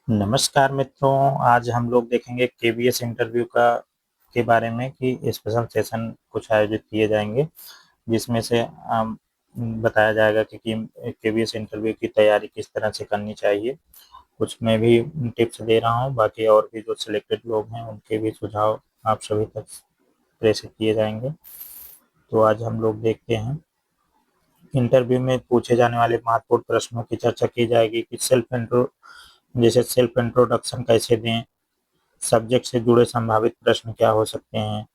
नमस्कार मित्रों, आज हम लोग देखेंगे केवीएस इंटरव्यू का के बारे में कि स्पेशल सेशन कुछ आयोजित किए जाएंगे, जिसमें से बताया जाएगा कि केवीएस इंटरव्यू की तैयारी किस तरह से करनी चाहिए। कुछ मैं भी टिप्स दे रहा हूँ, बाकी और भी जो सिलेक्टेड लोग हैं उनके भी सुझाव आप सभी तक प्रेषित किए जाएंगे। तो आज हम लोग देखते हैं, इंटरव्यू में पूछे जाने वाले महत्वपूर्ण प्रश्नों की चर्चा की जाएगी कि सेल्फ इंट्रोडक्शन कैसे दें, सब्जेक्ट से जुड़े संभावित प्रश्न क्या हो सकते हैं,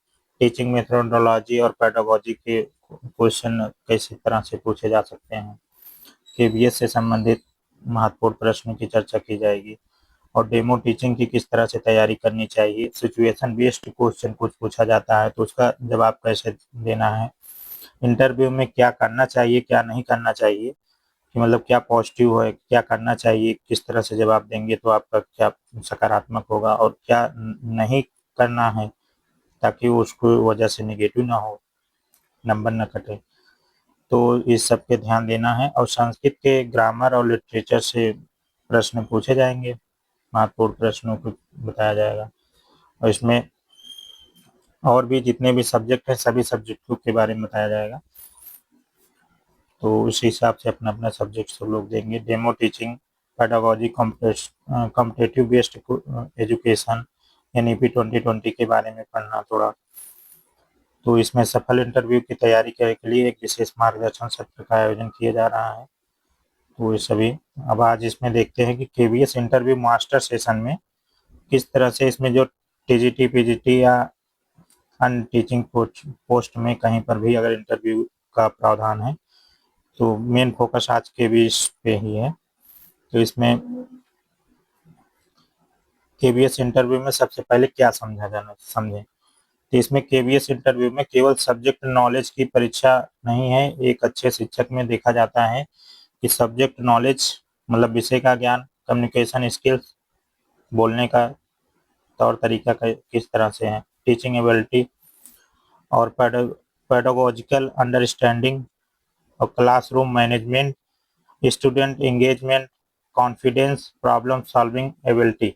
टीचिंग मेथोडोलॉजी और पेडागोजी के क्वेश्चन कैसी तरह से पूछे जा सकते हैं, केवीएस से संबंधित महत्वपूर्ण प्रश्न की चर्चा की जाएगी और डेमो टीचिंग की किस तरह से तैयारी करनी चाहिए। सिचुएशन बेस्ड क्वेश्चन कुछ पूछा जाता है तो उसका जवाब कैसे देना है, इंटरव्यू में क्या करना चाहिए क्या नहीं करना चाहिए, कि मतलब क्या पॉजिटिव है, क्या करना चाहिए, किस तरह से जवाब देंगे तो आपका क्या सकारात्मक होगा और क्या नहीं करना है ताकि उसको वजह से नेगेटिव ना हो, नंबर ना कटे। तो इस सब पे ध्यान देना है और संस्कृत के ग्रामर और लिटरेचर से प्रश्न पूछे जाएंगे, महत्वपूर्ण प्रश्नों को बताया जाएगा और इसमें और भी जितने भी सब्जेक्ट हैं सभी सब्जेक्टों के बारे में बताया जाएगा। तो उस हिसाब से अपना अपना सब्जेक्ट सब लोग देंगे। Demo teaching, pedagogy, competitive based education, NEP 2020 के बारे में पढ़ना थोड़ा। तो इसमें सफल इंटरव्यू की तैयारी करने के लिए एक विशेष मार्गदर्शन सत्र का आयोजन किया जा रहा है। तो ये सभी अब आज इसमें देखते हैं कि केवीएस इंटरव्यू मास्टर सेशन में किस तरह से इसमें जो टीजीटी पीजीटी या अन्य टीचिंग पोस्ट में कहीं पर भी अगर इंटरव्यू का प्रावधान है तो मेन फोकस आज के भी इस पे ही है। तो इसमें केवीएस इंटरव्यू में सबसे पहले क्या समझा जाना समझें। तो इसमें केवीएस इंटरव्यू में केवल सब्जेक्ट नॉलेज की परीक्षा नहीं है, एक अच्छे शिक्षक में देखा जाता है कि सब्जेक्ट नॉलेज मतलब विषय का ज्ञान, कम्युनिकेशन स्किल्स, बोलने का तौर तरीका किस तरह से है, टीचिंग एबिलिटी और पेडागोजिकल अंडरस्टैंडिंग और classroom management, student engagement, confidence, problem solving ability.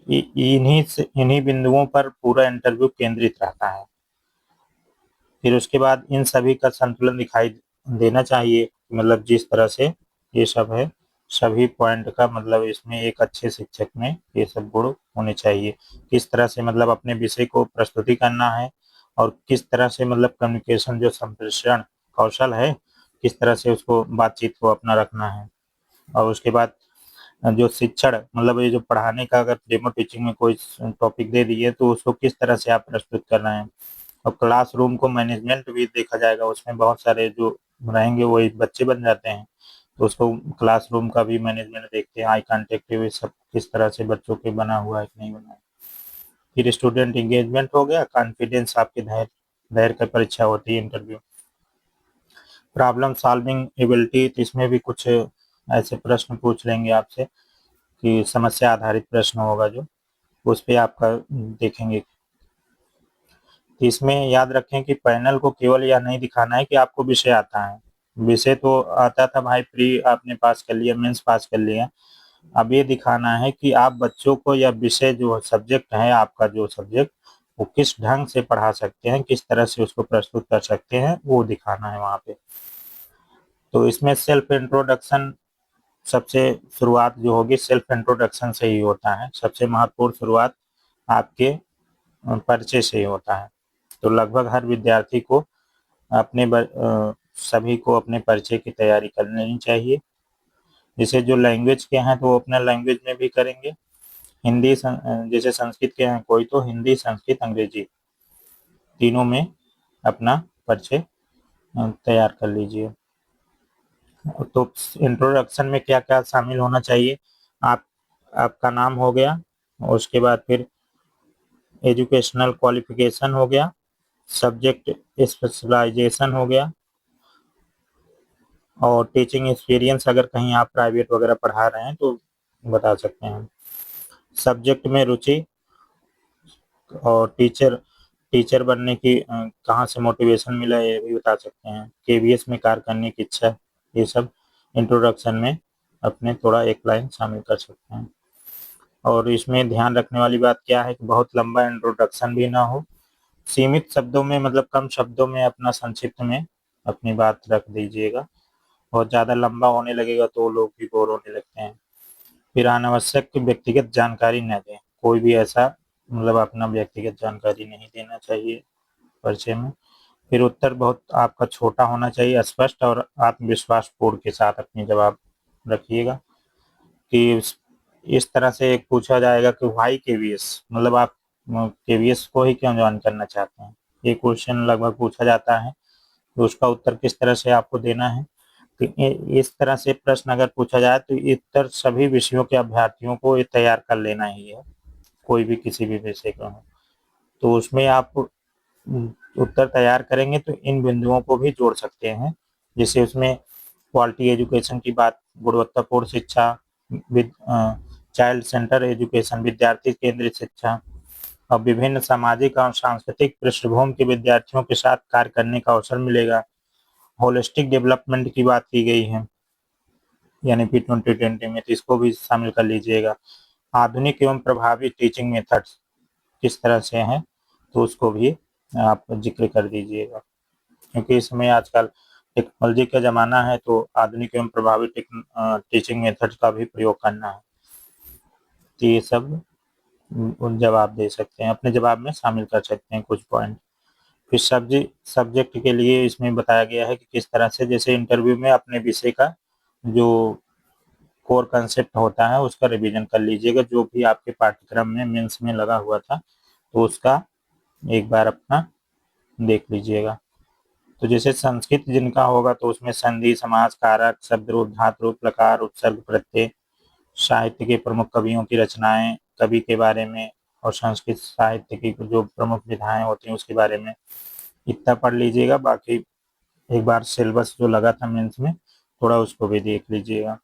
इन्हीं बिंदुओं पर पूरा इंटरव्यू केंद्रित रहता है। फिर उसके बाद इन सभी का संतुलन दिखाई देना चाहिए, मतलब जिस तरह से ये सब है, सभी पॉइंट का मतलब इसमें एक अच्छे शिक्षक में ये सब गुण होने चाहिए। किस तरह से मतलब अपने विषय को प्रस्तुति करना है और किस तरह से मतलब कम्युनिकेशन जो संप्रेषण कौशल है, किस तरह से उसको बातचीत को अपना रखना है। और उसके बाद जो शिक्षण मतलब ये जो पढ़ाने का अगर डेमो टीचिंग में कोई टॉपिक दे दिए तो उसको किस तरह से आप प्रस्तुत कर रहे हैं। और क्लासरूम को मैनेजमेंट भी देखा जाएगा, उसमें बहुत सारे जो रहेंगे वो एक बच्चे बन जाते हैं तो उसको क्लासरूम का भी मैनेजमेंट देखते हैं, आई कांटेक्ट ये सब किस तरह से बच्चों के बना हुआ है कि नहीं बना है। फिर स्टूडेंट इंगेजमेंट हो गया, कॉन्फिडेंस, आपके धैर्य धैर्य की परीक्षा होती है इंटरव्यू। प्रॉब्लम सॉल्विंग एबिलिटी, तो इसमें भी कुछ ऐसे प्रश्न पूछ लेंगे आपसे कि समस्या आधारित प्रश्न होगा जो उस पे आपका देखेंगे। तो इसमें याद रखें कि पैनल को केवल यह नहीं दिखाना है कि आपको विषय आता है, विषय तो आता था भाई, प्री आपने पास कर लिया, मेंस पास कर लिया, अब ये दिखाना है कि आप बच्चों को यह विषय जो सब्जेक्ट है आपका जो सब्जेक्ट वो किस ढंग से पढ़ा सकते हैं, किस तरह से उसको प्रस्तुत कर सकते हैं, वो दिखाना है वहाँ पे। तो इसमें सेल्फ इंट्रोडक्शन सबसे शुरुआत जो होगी सेल्फ इंट्रोडक्शन से ही होता है, सबसे महत्वपूर्ण शुरुआत आपके परिचय से ही होता है। तो लगभग हर विद्यार्थी को सभी को अपने परिचय की तैयारी कर लेनी चाहिए। जैसे जो लैंग्वेज के हैं तो वो अपना लैंग्वेज में भी करेंगे, जैसे संस्कृत के हैं कोई तो हिंदी, संस्कृत, अंग्रेजी तीनों में अपना परिचय तैयार कर लीजिए। तो इंट्रोडक्शन में क्या क्या शामिल होना चाहिए, आप आपका नाम हो गया, उसके बाद फिर एजुकेशनल क्वालिफिकेशन हो गया, सब्जेक्ट स्पेशलाइजेशन हो गया और टीचिंग एक्सपीरियंस, अगर कहीं आप प्राइवेट वगैरह पढ़ा रहे हैं तो बता सकते हैं, सब्जेक्ट में रुचि और टीचर टीचर बनने की कहाँ से मोटिवेशन मिला ये भी बता सकते हैं, केवीएस में कार्य करने की इच्छा, ये सब इंट्रोडक्शन में अपने थोड़ा एक लाइन शामिल कर सकते हैं। और इसमें ध्यान रखने वाली बात क्या है कि बहुत लंबा इंट्रोडक्शन भी ना हो, सीमित शब्दों में मतलब कम शब्दों में अपना संक्षिप्त में अपनी बात रख दीजिएगा। बहुत ज़्यादा लंबा होने लगेगा तो लोग भी बोर होने लगते हैं। फिर अनावश्यक व्यक्तिगत जानकारी न दें, कोई भी ऐसा मतलब अपना व्यक्तिगत जानकारी नहीं देना चाहिए परिचय में। फिर उत्तर बहुत आपका छोटा होना चाहिए, स्पष्ट और आत्मविश्वासपूर्ण के साथ अपनी जवाब रखिएगा। कि इस तरह से एक पूछा जाएगा कि व्हाई केवीएस, मतलब आप केवीएस को ही क्यों ज्वाइन करना चाहते हैं, ये क्वेश्चन लगभग पूछा जाता है। तो उसका उत्तर किस तरह से आपको देना है। तो इस तरह से प्रश्न अगर पूछा जाए तो उत्तर सभी विषयों के अभ्यर्थियों को ये तैयार कर लेना ही है, कोई भी किसी भी विषय का हो। तो उसमें आप उत्तर तैयार करेंगे तो इन बिंदुओं को भी जोड़ सकते हैं, जैसे उसमें क्वालिटी एजुकेशन की बात, गुणवत्तापूर्ण शिक्षा, चाइल्ड सेंटर एजुकेशन, विद्यार्थी केंद्रित शिक्षा, और विभिन्न सामाजिक और सांस्कृतिक पृष्ठभूमि के विद्यार्थियों के साथ कार्य करने का अवसर मिलेगा। होलिस्टिक डेवलपमेंट की बात की गई है यानी कि 2020 में, तो इसको भी शामिल कर लीजिएगा। आधुनिक एवं प्रभावी टीचिंग मेथड्स किस तरह से हैं तो उसको भी आप जिक्र कर दीजिएगा, क्योंकि इसमें आजकल टेक्नोलॉजी का ज़माना है तो आधुनिक एवं प्रभावी टीचिंग मेथड्स का भी प्रयोग करना है। तो ये सब जवाब दे सकते हैं, अपने जवाब में शामिल कर सकते हैं कुछ पॉइंट। फिर सब्जेक्ट के लिए इसमें बताया गया है कि किस तरह से, जैसे इंटरव्यू में अपने विषय का जो कोर कंसेप्ट होता है उसका रिवीजन कर लीजिएगा, जो भी आपके पाठ्यक्रम में मेंस में लगा हुआ था तो उसका एक बार अपना देख लीजिएगा। तो जैसे संस्कृत जिनका होगा तो उसमें संधि, समास, कारक, शब्द रूप, धातु रूप, लकार, उपसर्ग, प्रत्यय, साहित्य के प्रमुख कवियों की रचनाएं, कवि के बारे में, और संस्कृत साहित्य की जो प्रमुख विधाएं होती हैं उसके बारे में इतना पढ़ लीजिएगा। बाकी एक बार सिलेबस जो लगा था मेंस में थोड़ा उसको भी देख लीजिएगा।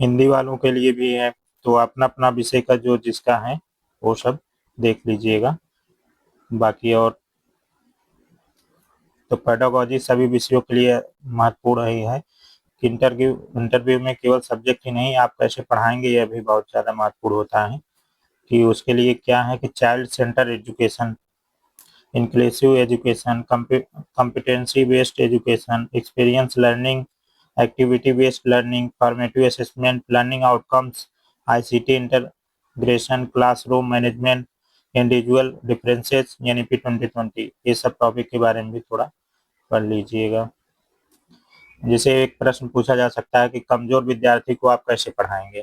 हिंदी वालों के लिए भी है तो अपना अपना विषय का जो जिसका है वो सब देख लीजिएगा। बाकी और तो पेडागोजी सभी विषयों के लिए महत्वपूर्ण ही है कि इंटरव्यू में केवल सब्जेक्ट ही नहीं आप कैसे पढ़ाएंगे यह भी बहुत ज़्यादा महत्वपूर्ण होता है। कि उसके लिए क्या है कि child centre education, inclusive education, competency based education, experience learning, activity based learning, formative assessment, learning outcomes, ICT integration, classroom management, individual differences यानी कि 2020, ये सब टॉपिक के बारे में भी थोड़ा पढ़ लीजिएगा। जैसे एक प्रश्न पूछा जा सकता है कि कमजोर विद्यार्थी को आप कैसे पढ़ाएंगे,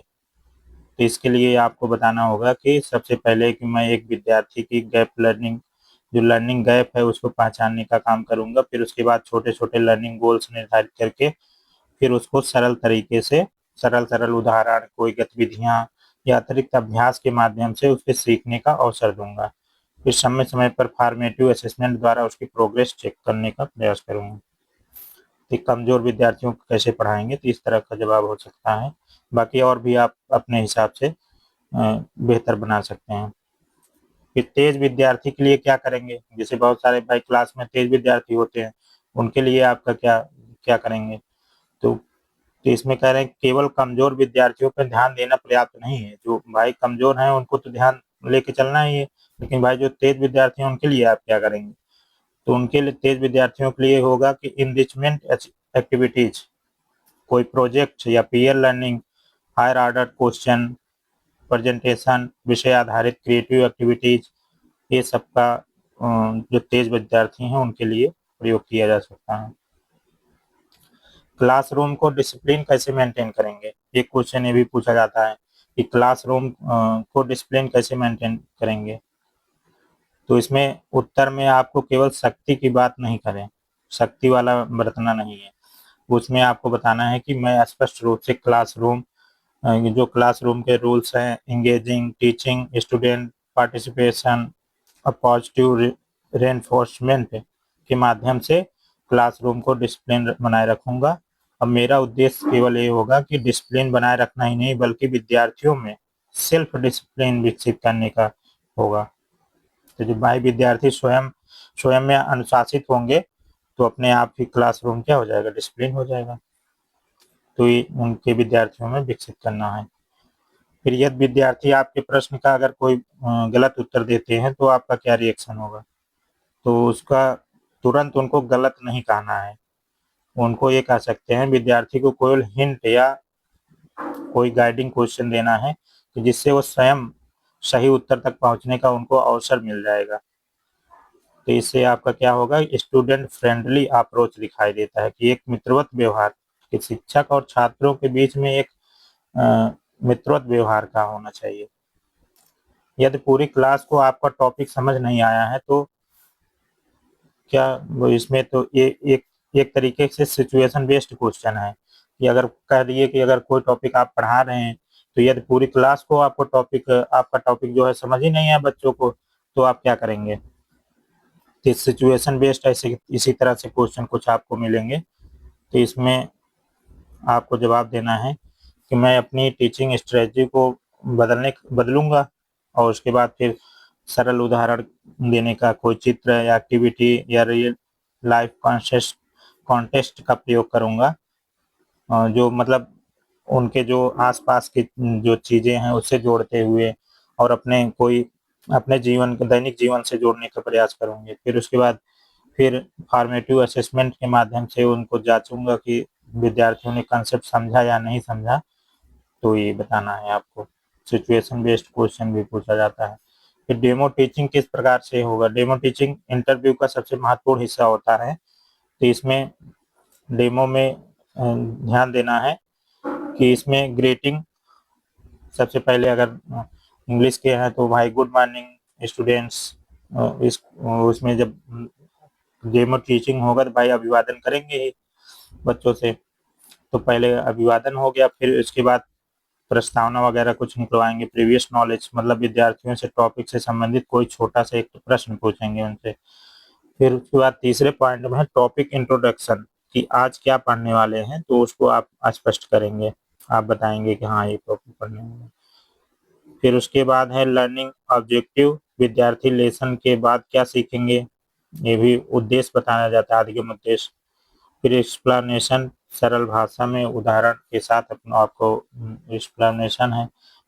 तो इसके लिए आपको बताना होगा कि सबसे पहले कि मैं एक विद्यार्थी की जो लर्निंग गैप है उसको पहचानने का काम करूंगा। फिर उसके बाद छोटे छोटे लर्निंग गोल्स निर्धारित करके फिर उसको सरल तरीके से सरल उदाहरण, कोई गतिविधियां या अतिरिक्त अभ्यास के माध्यम से उसके सीखने का अवसर दूंगा। फिर समय समय पर फॉर्मेटिव असेसमेंट द्वारा उसकी प्रोग्रेस चेक करने का प्रयास करूंगा। कि कमजोर विद्यार्थियों को कैसे पढ़ाएंगे, तो इस तरह का जवाब हो सकता है। बाकी और भी आप अपने हिसाब से बेहतर बना सकते हैं। फिर तेज विद्यार्थी के लिए क्या करेंगे, जैसे बहुत सारे भाई क्लास में तेज विद्यार्थी होते हैं उनके लिए आपका क्या क्या करेंगे। तो इसमें कह रहे हैं केवल कमजोर विद्यार्थियों पर ध्यान देना पर्याप्त नहीं है, जो भाई कमजोर हैं उनको तो ध्यान लेके चलना ही है, लेकिन भाई जो तेज विद्यार्थी हैं उनके लिए आप क्या करेंगे। तो उनके लिए तेज विद्यार्थियों के लिए होगा कि इनरिचमेंट एक्टिविटीज, कोई प्रोजेक्ट या peer learning, higher order question, presentation, विषय आधारित क्रिएटिव एक्टिविटीज, ये सब का जो तेज विद्यार्थी हैं उनके लिए प्रयोग किया जा सकता है। क्लासरूम को डिसिप्लिन कैसे मेंटेन करेंगे, एक क्वेश्चन ये भी पूछा जाता है कि क्लासरूम को डिसिप्लिन कैसे मेंटेन करेंगे। तो इसमें उत्तर में आपको केवल शक्ति की बात नहीं करें, शक्ति वाला बरतना नहीं है, उसमें आपको बताना है कि मैं स्पष्ट रूप से जो क्लासरूम के रूल्स हैं, इंगेजिंग टीचिंग, स्टूडेंट पार्टिसिपेशन और पॉजिटिव रेनफोर्समेंट के माध्यम से क्लासरूम को डिसिप्लिन बनाए रखूंगा। अब मेरा उद्देश्य केवल ये होगा कि डिसिप्लिन बनाए रखना ही नहीं बल्कि विद्यार्थियों में सेल्फ डिसिप्लिन विकसित करने का होगा। तो जब भाई विद्यार्थी स्वयं स्वयं में अनुशासित होंगे तो अपने आप ही क्लासरूम क्या हो जाएगा, डिसिप्लिन हो जाएगा। तो ये उनके विद्यार्थियों में विकसित करना है। फिर यदि विद्यार्थी आपके प्रश्न का अगर कोई गलत उत्तर देते हैं तो आपका क्या रिएक्शन होगा? तो उसका तुरंत उनको गलत नहीं कहना है, उनको ये कह सकते हैं विद्यार्थी को कोई हिंट या कोई गाइडिंग क्वेश्चन देना है कि जिससे वो स्वयं सही उत्तर तक पहुंचने का उनको अवसर मिल जाएगा। तो इससे आपका क्या होगा, स्टूडेंट फ्रेंडली अप्रोच दिखाई देता है कि एक मित्रवत व्यवहार कि शिक्षक और छात्रों के बीच में एक मित्रवत व्यवहार का होना चाहिए। यदि पूरी क्लास को आपका टॉपिक समझ नहीं आया है तो क्या वो इसमें तो ये एक तरीके से सिचुएशन बेस्ड क्वेश्चन है कि अगर कह दिए कि अगर कोई टॉपिक आप पढ़ा रहे हैं तो यदि पूरी क्लास को आपका टॉपिक जो है समझ ही नहीं है बच्चों को, तो आप क्या करेंगे? तो सिचुएशन बेस्ड ऐसे इसी तरह से क्वेश्चन कुछ आपको मिलेंगे। तो इसमें आपको जवाब देना है कि मैं अपनी टीचिंग स्ट्रेटजी को बदलूंगा, और उसके बाद फिर सरल उदाहरण देने का कोई चित्र या एक्टिविटी या रियल लाइफ कॉन्टेस्ट का प्रयोग करूंगा, जो मतलब उनके जो आसपास की जो चीजें हैं उससे जोड़ते हुए, और अपने जीवन दैनिक जीवन से जोड़ने का प्रयास करूंगे। फिर उसके बाद फिर फॉर्मेटिव असेसमेंट के माध्यम से उनको जांचूंगा कि विद्यार्थियों ने कंसेप्ट समझा या नहीं समझा, तो ये बताना है आपको। सिचुएशन बेस्ड क्वेश्चन भी पूछा जाता है। फिर डेमो टीचिंग किस प्रकार से होगा? डेमो टीचिंग इंटरव्यू का सबसे महत्वपूर्ण हिस्सा होता है। तो इसमें डेमो में ध्यान देना है कि इसमें ग्रेटिंग सबसे पहले, अगर इंग्लिश के हैं तो भाई गुड मॉर्निंग स्टूडेंट्स, इस उसमें जब डेमो टीचिंग होगा तो भाई अभिवादन करेंगे ही बच्चों से। तो पहले अभिवादन हो गया, फिर उसके बाद प्रस्तावना वगैरह कुछ निकलवाएंगे, प्रीवियस नॉलेज मतलब विद्यार्थियों से टॉपिक से संबंधित कोई छोटा सा एक प्रश्न पूछेंगे उनसे। फिर उसके बाद तीसरे पॉइंट में है टॉपिक इंट्रोडक्शन कि आज क्या पढ़ने वाले हैं, तो उसको आप स्पष्ट करेंगे, आप बताएंगे कि हाँ ये टॉपिक पढ़ने वाले हैं। फिर उसके बाद है लर्निंग ऑब्जेक्टिव, विद्यार्थी लेसन के बाद क्या सीखेंगे, ये भी उद्देश्य बताया जाता है, अधिगम उद्देश्य। फिर एक्सप्लेनेशन, सरल भाषा में उदाहरण के साथ अपना आपको एक्सप्लेनेशन है।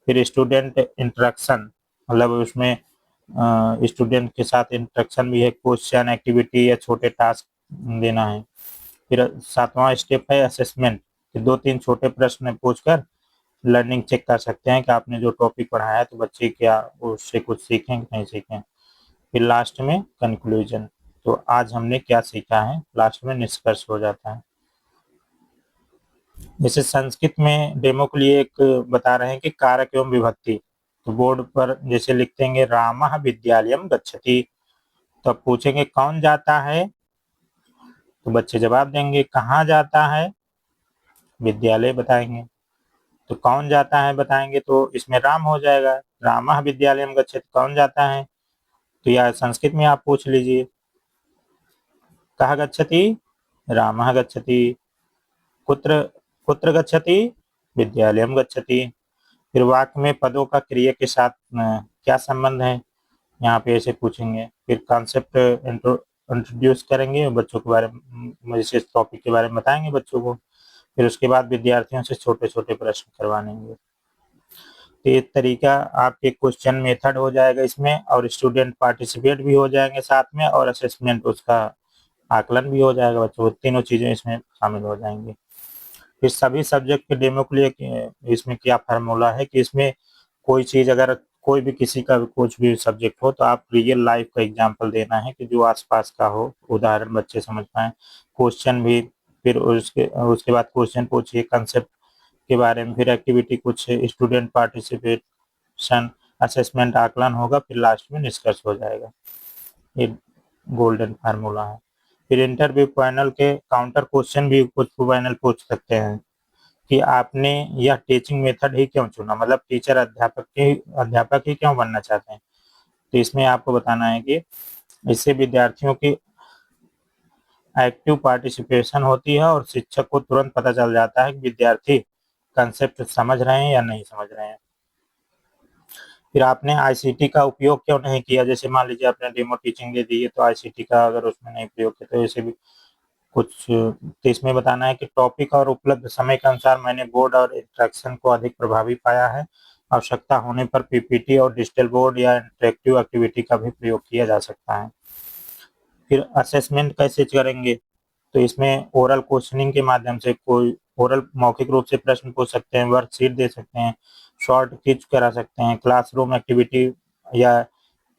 फिर स्टूडेंट इंटरेक्शन, मतलब उसमें स्टूडेंट के साथ इंटरेक्शन भी है, क्वेश्चन एक्टिविटी या छोटे टास्क देना है। फिर सातवां स्टेप है असेसमेंट, दो तीन छोटे प्रश्न पूछकर लर्निंग चेक कर सकते हैं कि आपने जो टॉपिक पढ़ाया है तो बच्चे क्या उससे कुछ सीखें कि नहीं सीखें। फिर लास्ट में कंक्लूजन, तो आज हमने क्या सीखा है, लास्ट में निष्कर्ष हो जाता है। जैसे संस्कृत में डेमो के लिए एक बता रहे हैं कि कारक एवं विभक्ति, तो बोर्ड पर जैसे लिख देंगे रामः विद्यालयम गच्छति, तो अब पूछेंगे कौन जाता है, तो बच्चे जवाब देंगे कहाँ जाता है, विद्यालय बताएंगे। तो कौन जाता है बताएंगे तो इसमें राम हो जाएगा, रामः विद्यालयम गच्छति, कौन जाता है। तो या संस्कृत में आप पूछ लीजिए कहाँ गच्छति, रामः गच्छति, कुत्र कुत्र गच्छति, विद्यालयम गच्छति। फिर वाक्य में पदों का क्रिया के साथ क्या संबंध है, यहाँ पे ऐसे पूछेंगे। फिर कॉन्सेप्ट इंट्रोड्यूस करेंगे बच्चों के बारे में, जैसे टॉपिक के बारे में बताएंगे बच्चों को। फिर उसके बाद विद्यार्थियों से छोटे छोटे प्रश्न करवाएंगे। तो ये तरीका आपके क्वेश्चन मेथड हो जाएगा इसमें, और स्टूडेंट पार्टिसिपेट भी हो जाएंगे साथ में, और असेसमेंट उसका आकलन भी हो जाएगा बच्चों, तीनों चीजें इसमें शामिल हो जाएंगी। फिर सभी सब्जेक्ट के डेमो के लिए इसमें क्या फार्मूला है कि इसमें कोई चीज अगर कोई भी किसी का कुछ भी सब्जेक्ट हो तो आप रियल लाइफ का एग्जांपल देना है कि जो आसपास का हो, उदाहरण बच्चे समझ पाए। क्वेश्चन भी, फिर उसके उसके बाद क्वेश्चन पूछिए कंसेप्ट के बारे में, फिर एक्टिविटी कुछ स्टूडेंट पार्टिसिपेशन, असेसमेंट आकलन होगा, फिर लास्ट में निष्कर्ष हो जाएगा। ये गोल्डन फार्मूला है। फिर इंटरव्यू पैनल के काउंटर क्वेश्चन भी कुछ पैनल पूछ सकते हैं कि आपने यह टीचिंग मेथड ही क्यों चुना, मतलब टीचर अध्यापक ही क्यों बनना चाहते हैं। तो इसमें आपको बताना है कि इससे विद्यार्थियों की एक्टिव पार्टिसिपेशन होती है और शिक्षक को तुरंत पता चल जाता है कि विद्यार्थी कंसेप्ट समझ रहे हैं या नहीं समझ रहे हैं। फिर आपने आईसीटी का उपयोग क्यों नहीं किया, जैसे मान लीजिए आपने डेमो टीचिंग दे दी है तो आईसीटी का अगर उसमें नहीं प्रयोग किया तो ऐसे भी कुछ। तो इसमें बताना है कि टॉपिक और उपलब्ध समय के अनुसार मैंने बोर्ड और इंस्ट्रक्शन को अधिक प्रभावी पाया है। आवश्यकता होने पर पीपीटी और डिजिटल बोर्ड या इंटरेक्टिव एक्टिविटी का भी प्रयोग किया जा सकता है। फिर असेसमेंट कैसे करेंगे, तो इसमें ओरल क्वेश्चनिंग के माध्यम से कोई ओरल मौखिक रूप से प्रश्न पूछ सकते हैं, वर्कशीट दे सकते हैं, शॉर्ट क्विज करा सकते हैं, क्लासरूम एक्टिविटी या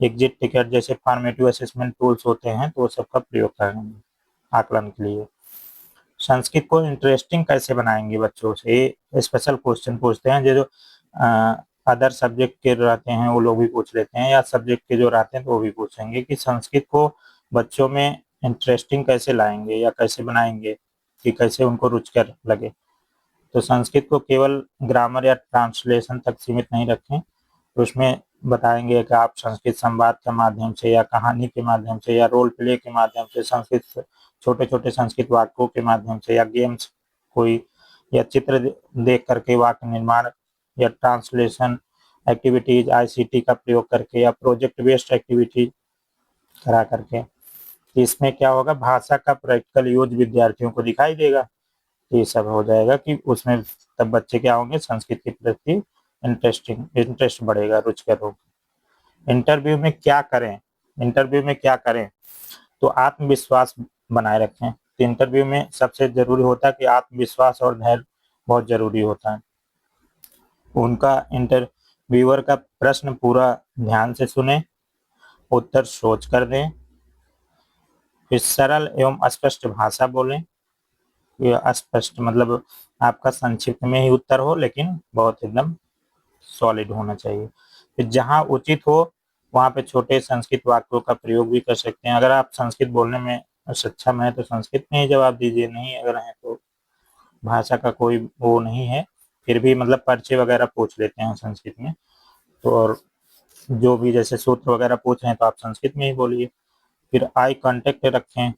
एग्जिट टिकट जैसे फॉर्मेटिव असेसमेंट टूल्स होते हैं, तो वो सबका प्रयोग करेंगे आकलन के लिए। संस्कृत को इंटरेस्टिंग कैसे बनाएंगे बच्चों से, ये स्पेशल क्वेश्चन पूछते हैं। जो अदर सब्जेक्ट के रहते हैं वो लोग भी पूछ लेते हैं, या सब्जेक्ट के जो रहते हैं तो वो भी पूछेंगे कि संस्कृत को बच्चों में इंटरेस्टिंग कैसे लाएंगे या कैसे बनाएंगे कि कैसे उनको रुचिकर लगे। तो संस्कृत को केवल ग्रामर या ट्रांसलेशन तक सीमित नहीं रखें, तो उसमें बताएंगे कि आप संस्कृत संवाद के माध्यम से या कहानी के माध्यम से या रोल प्ले के माध्यम से, संस्कृत छोटे छोटे संस्कृत वाक्यों के माध्यम से, या गेम्स कोई, या चित्र देख करके वाक्य निर्माण, या ट्रांसलेशन एक्टिविटीज आईसीटी का प्रयोग करके, या प्रोजेक्ट बेस्ड एक्टिविटी करा करके। इसमें क्या होगा, भाषा का प्रैक्टिकल यूज विद्यार्थियों को दिखाई देगा। ये सब हो जाएगा कि उसमें तब बच्चे क्या होंगे, संस्कृत के प्रति इंटरेस्ट बढ़ेगा, रुचिकर होगा। इंटरव्यू में क्या करें, इंटरव्यू में क्या करें, तो आत्मविश्वास बनाए रखें। तो इंटरव्यू में सबसे जरूरी होता है कि आत्मविश्वास और धैर्य बहुत जरूरी होता है। उनका इंटरव्यूअर का प्रश्न पूरा ध्यान से सुने, उत्तर सोच कर दें, फिर सरल एवं स्पष्ट भाषा बोलें। अस्पष्ट मतलब आपका संक्षिप्त में ही उत्तर हो, लेकिन बहुत एकदम सॉलिड होना चाहिए। फिर जहाँ उचित हो वहाँ पे छोटे संस्कृत वाक्यों का प्रयोग भी कर सकते हैं। अगर आप संस्कृत बोलने में सक्षम है तो संस्कृत में ही जवाब दीजिए, नहीं अगर है तो भाषा का कोई वो नहीं है, फिर भी मतलब परिचय वगैरह पूछ लेते हैं संस्कृत में, तो और जो भी जैसे सूत्र वगैरह पूछ रहे हैं तो आप संस्कृत में ही बोलिए। फिर आई कांटेक्ट रखें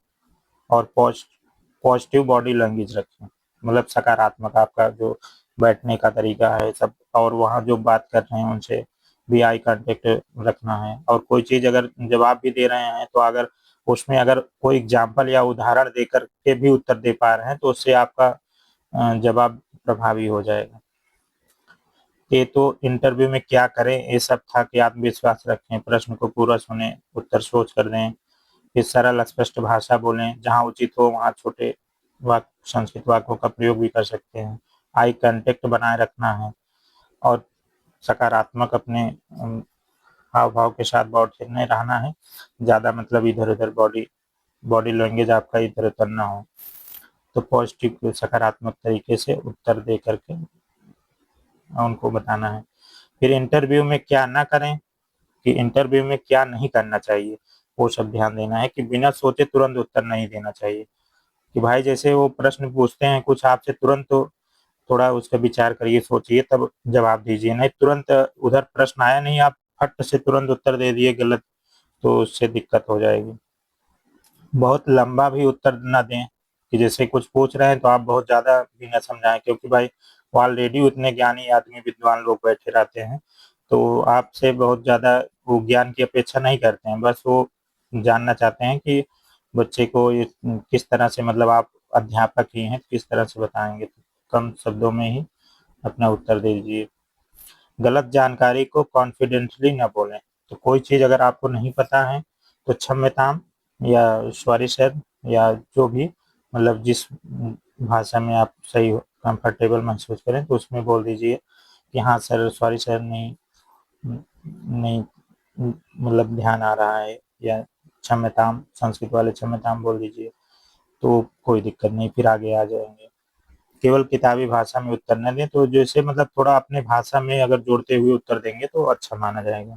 और पॉजिटिव बॉडी लैंग्वेज रखें, मतलब सकारात्मक आपका जो बैठने का तरीका है सब, और वहाँ जो बात कर रहे हैं उनसे भी आई कांटेक्ट रखना है। और कोई चीज़ अगर जवाब भी दे रहे हैं तो अगर उसमें अगर कोई एग्जाम्पल या उदाहरण दे करके भी उत्तर दे पा रहे हैं तो उससे आपका जवाब प्रभावी हो जाएगा। ये तो इंटरव्यू में क्या करें ये सब था कि आत्मविश्वास रखें, प्रश्न को पूरा सुने, उत्तर सोच कर दें, फिर सरल स्पष्ट भाषा बोलें, जहाँ उचित हो वहाँ छोटे वाक्य संस्कृत वाक्यों का प्रयोग भी कर सकते हैं, आई कांटेक्ट बनाए रखना है, और सकारात्मक अपने हाव भाव के साथ बैठे नहीं रहना है, ज़्यादा मतलब इधर उधर बॉडी लैंग्वेज आपका इधर उधर ना हो। तो पॉजिटिव सकारात्मक तरीके से उत्तर दे करके उनको बताना है। फिर इंटरव्यू में क्या ना करें, कि इंटरव्यू में क्या नहीं करना चाहिए, वो सब ध्यान देना है कि बिना सोचे तुरंत उत्तर नहीं देना चाहिए। कि भाई जैसे वो प्रश्न पूछते हैं कुछ आपसे, तुरंत तो थोड़ा उसका विचार करिए, सोचिए तब जवाब दीजिए, नहीं तुरंत उधर प्रश्न आया नहीं आप फट से तुरंत उत्तर दे दिए गलत, तो उससे दिक्कत हो जाएगी। बहुत लंबा भी उत्तर ना दें, कि जैसे कुछ पूछ रहे हैं तो आप बहुत ज़्यादा भी ना समझाएं, क्योंकि भाई वो ऑलरेडी उतने ज्ञानी आदमी विद्वान लोग बैठे रहते हैं, तो आपसे बहुत ज़्यादा वो ज्ञान की अपेक्षा नहीं करते हैं, बस वो जानना चाहते हैं कि बच्चे को ये किस तरह से, मतलब आप अध्यापक ही हैं किस तरह से बताएंगे, तो कम शब्दों में ही अपना उत्तर दे दीजिए। गलत जानकारी को कॉन्फिडेंटली न बोलें, तो कोई चीज़ अगर आपको नहीं पता है तो क्षम्यताम या सॉरी सर, या जो भी मतलब जिस भाषा में आप सही कंफर्टेबल महसूस करें तो उसमें बोल दीजिए कि हाँ सर, सॉरी सर, नहीं नहीं मतलब ध्यान आ रहा है, या क्षम्यताम, संस्कृत वाले क्षम्यताम बोल दीजिए, तो कोई दिक्कत नहीं, फिर आगे आ जाएंगे। केवल किताबी भाषा में उत्तर न दें, तो जैसे मतलब थोड़ा अपने भाषा में अगर जोड़ते हुए उत्तर देंगे तो अच्छा माना जाएगा।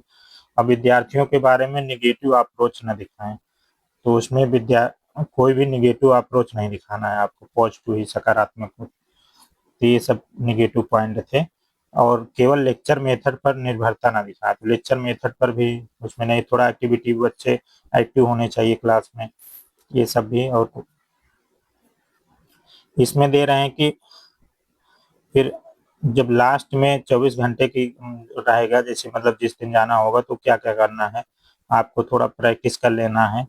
अब विद्यार्थियों के बारे में निगेटिव अप्रोच न दिखाएं, तो उसमें कोई भी निगेटिव अप्रोच नहीं दिखाना है आपको, पॉजिटिव ही सकारात्मक। तो ये सब निगेटिव पॉइंट थे। और केवल लेक्चर मेथड पर निर्भरता ना दिखाए, तो लेक्चर मेथड पर भी उसमें नहीं, थोड़ा एक्टिविटी बच्चे एक्टिव होने चाहिए क्लास में, ये सब भी। और इसमें दे रहे हैं कि फिर जब लास्ट में 24 घंटे की रहेगा, जैसे मतलब जिस दिन जाना होगा तो क्या क्या करना है, आपको थोड़ा प्रैक्टिस कर लेना है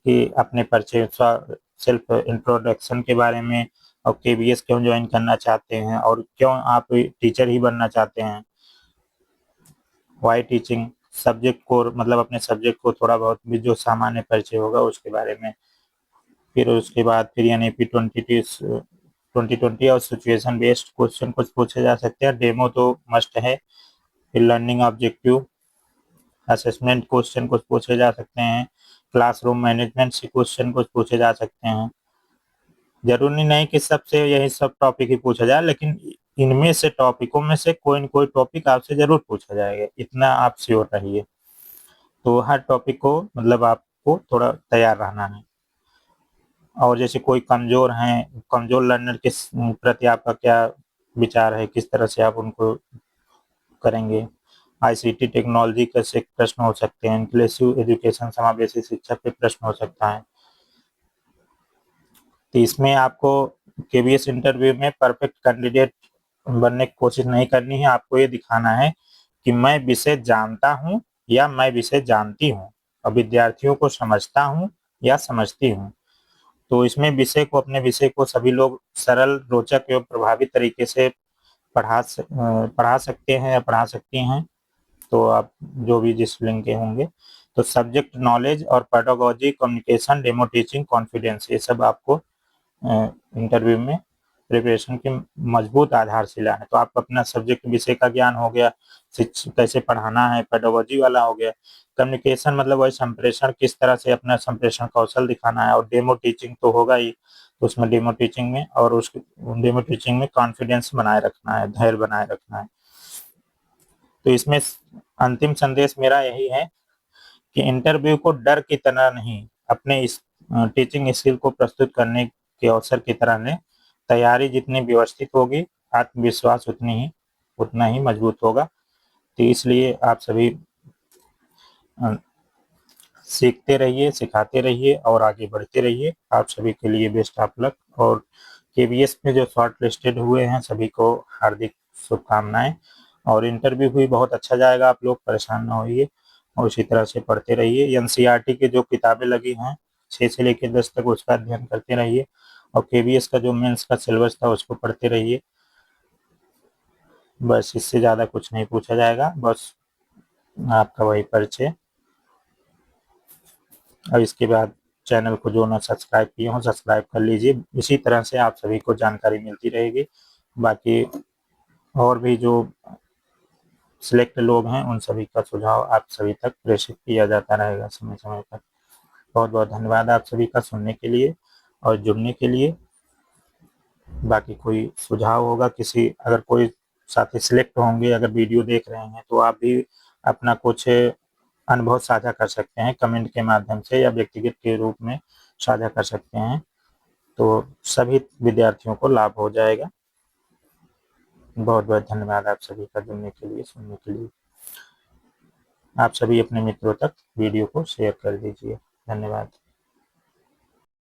कि अपने परिचय, सेल्फ इंट्रोडक्शन के बारे में, और केबीएस क्यों ज्वाइन करना चाहते हैं और क्यों आप टीचर ही बनना चाहते हैं, वाई टीचिंग, सब्जेक्ट को मतलब अपने सब्जेक्ट को थोड़ा बहुत भी जो सामान्य परिचय होगा उसके बारे में। फिर उसके बाद फिर NEP 2020 और सिचुएशन बेस्ड क्वेश्चन कुछ पूछे जा सकते हैं, डेमो तो मस्ट है। फिर लर्निंग ऑब्जेक्टिव असेसमेंट क्वेश्चन कुछ पूछे जा सकते हैं, क्लासरूम मैनेजमेंट से क्वेश्चन कुछ पूछे जा सकते हैं। जरूरी नहीं कि सबसे यही सब टॉपिक ही पूछा जाए, लेकिन इनमें से टॉपिकों में से कोई न कोई टॉपिक आपसे जरूर पूछा जाएगा, इतना आप श्योर रहिए। तो हर टॉपिक को मतलब आपको थोड़ा तैयार रहना है। और जैसे कोई कमजोर हैं, कमजोर लर्नर के प्रति आपका क्या विचार है, किस तरह से आप उनको करेंगे। ICT टेक्नोलॉजी कैसे प्रश्न हो सकते हैं, इंक्लूसिव एजुकेशन समावेशी शिक्षा पे प्रश्न हो सकता है। तो इसमें आपको KVS इंटरव्यू में परफेक्ट कैंडिडेट बनने की कोशिश नहीं करनी है, आपको ये दिखाना है कि मैं विषय जानता हूँ या मैं विषय जानती हूँ और विद्यार्थियों को समझता हूँ या समझती हूँ। तो इसमें विषय को, अपने विषय को सभी लोग सरल, रोचक एवं प्रभावी तरीके से पढ़ा सकते हैं या पढ़ा सकती हैं। तो आप जो भी जिस लिंक के होंगे, तो सब्जेक्ट नॉलेज और pedagogy, communication, demo teaching, confidence, ये सब आपको इंटरव्यू में प्रिपरेशन की मजबूत आधारशिला है। तो आपका अपना सब्जेक्ट विषय का ज्ञान हो गया, कैसे पढ़ाना है, पेडागोजी वाला हो गया। कम्युनिकेशन मतलब वही संप्रेषण, किस तरह से अपना संप्रेषण कौशल दिखाना है। और डेमो टीचिंग तो होगा ही, तो उसमें डेमो टीचिंग में और उस डेमो टीचिंग में कॉन्फिडेंस बनाए रखना है, धैर्य बनाए रखना है। तो इसमें अंतिम संदेश मेरा यही है कि इंटरव्यू को डर की तरह नहीं, अपने इस टीचिंग स्किल को प्रस्तुत करने के अवसर की तरह लें। तैयारी जितनी व्यवस्थित होगी, आत्मविश्वास उतना ही मजबूत होगा। तो इसलिए आप सभी सीखते रहिए, सिखाते रहिए और आगे बढ़ते रहिए। आप सभी के लिए बेस्ट ऑफ लक। और KVS में जो शॉर्ट लिस्टेड हुए हैं सभी को हार्दिक शुभकामनाएं। और इंटरव्यू भी बहुत अच्छा जाएगा, आप लोग परेशान ना होइए और इसी तरह से पढ़ते रहिए। NCERT की जो किताबें लगी हैं 6 से लेकर 10 तक, उसका अध्ययन करते रहिए। और KVS का जो मेंस का सिलेबस था उसको पढ़ते रहिए। बस इससे ज़्यादा कुछ नहीं पूछा जाएगा, बस आपका वही परिचय। और इसके बाद चैनल को जो ना सब्सक्राइब किए हों सब्सक्राइब कर लीजिए, इसी तरह से आप सभी को जानकारी मिलती रहेगी। बाकी और भी जो सिलेक्ट लोग हैं उन सभी का सुझाव आप सभी तक प्रेषित किया जाता रहेगा समय समय पर। बहुत बहुत धन्यवाद आप सभी का सुनने के लिए और जुड़ने के लिए। बाकी कोई सुझाव होगा, किसी अगर कोई साथी सिलेक्ट होंगे, अगर वीडियो देख रहे हैं, तो आप भी अपना कुछ अनुभव साझा कर सकते हैं कमेंट के माध्यम से या व्यक्तिगत के रूप में साझा कर सकते हैं। तो सभी विद्यार्थियों को लाभ हो जाएगा। बहुत बहुत धन्यवाद आप सभी का जुड़ने के लिए, सुनने के लिए। आप सभी अपने मित्रों तक वीडियो को शेयर कर दीजिए। धन्यवाद।